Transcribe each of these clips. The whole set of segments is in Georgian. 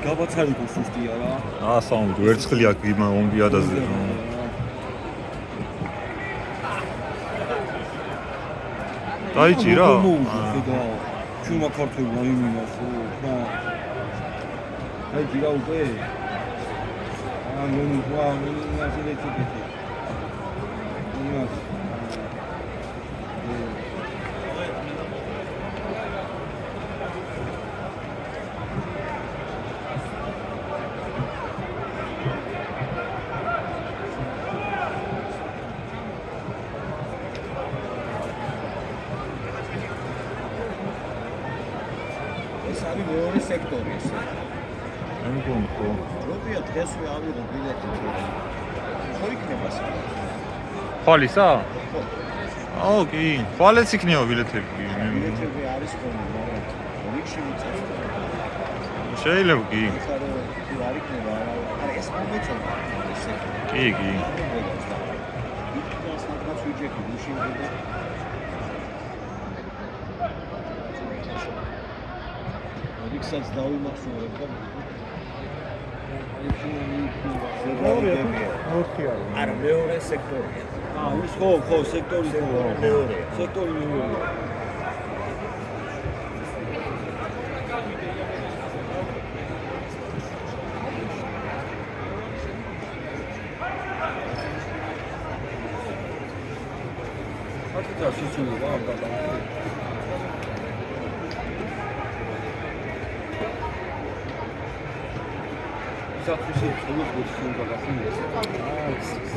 გაბაცარი გოსუსტია რა. საუნდი ვერცხლი აქ იმა ოლიმპიადაზე. დაიჭირა? ჩუმა ქართულმა იმინასო. დაიჭირა უკვე. ნუ ნასილე ტიპი. იმას. არის მეორე სექტორი ესე. მე მგონი რობია დღესვე ავიღო ბილეთი თორე. ხო იქნება საერთოდ. ხვალისა? აუ კი, ხვალეც იქნება ბილეთები. ბილეთები არის ხოლმე, მაგრამ რიგში მიწევს. შეიძლება კი. არ იქნება, არა ეს მომეწონა ესე. კი. იქ სადღაც ვიჯექი მუშინდება. იქსაც დავიმახსოვრებ და არა მეორე სექტორია. ის ხო სექტორი მეორეა. სექტორი მეორეა. აკეთა სიცოცხლე ამ გადამხდა. Zaprosił człowiek do swojego magazynu.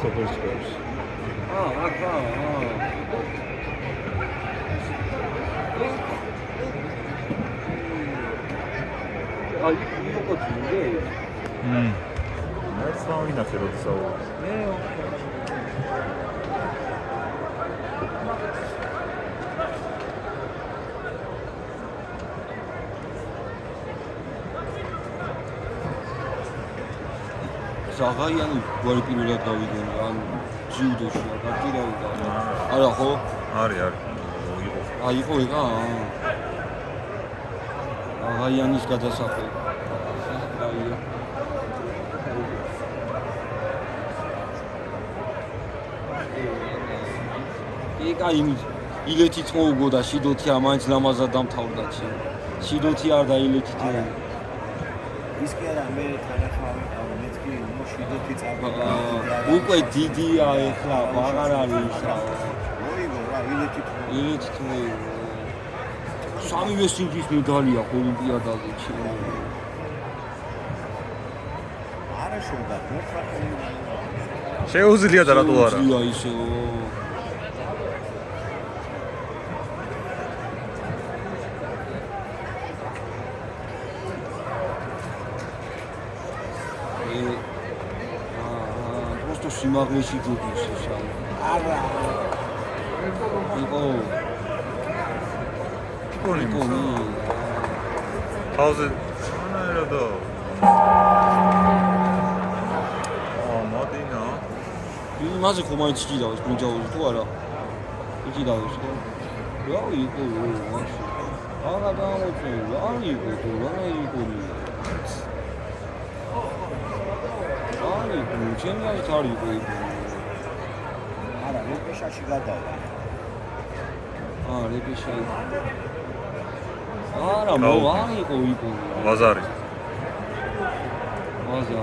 Super skors. 이거 같은데. 날 상황이나 제로 싸우. 네. ზაღაიანი გვარი პირველად გავიგენ ან ჯიუდოში აკარტი რა არა ხო არის იყო ეკა ზაღაიანის გადასახი აია ეკა ილეთით მოუგო და შიდოთი ამაინც ლამაზად დამთავრდა შიდოთი არ და ილეთით ის კი არა მე თანახმავი მეთქი შიდოთი წავიდა უკვე დიდია ეხლა აღარ არის ისა მოიგო რა ილეთით მოიგო სამივე სინგლის მედალია ოლიმპიადაზე არა შევდა შეუძლია და რატო არა ისეო სიმაღლეში გუგის ესა არა იყო თავზე ანაეროდო მოდინა იმაზე ხომ მაინც ჭიდავს ბრინჯაოზე თუ არა ჭიდავს ხო რა იყო მაშინ აღა გამოწევი რა იყო თუ რა იყო ჩემი არის იყო არა რეპეშაში გადავა რეპეშა არა იყო ბაზარი არა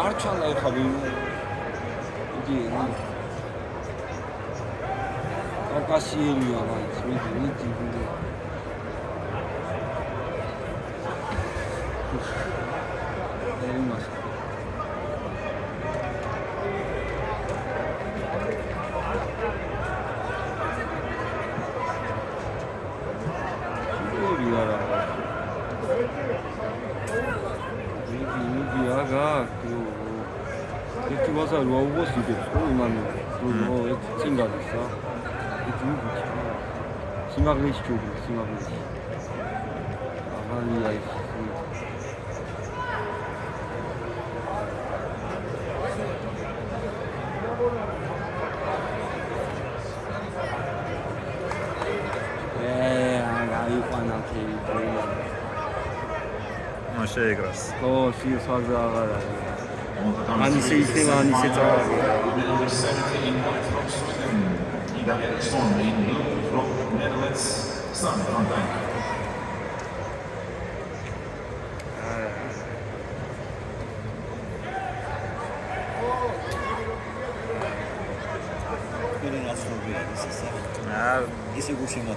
არ ჩანდა ეხლა იგი კაკასიელია მაინც მიდი ერთი ბაზარი აუგოს იდებს ხო იმანო ეს წინ გადის რა ეს მიგიჩა სიმაღლეში ჯობია სიმაღლეში აღარია ის შეეგრას. ო სიო ფაზა აღარ არის ან ისე იქნება ან ისე წავაგია Number 78 points from Sweden. Ida Eriksson in blue from Netherlands. Sun from Bank. Good enough for me. This is აა ისე გუშინოთ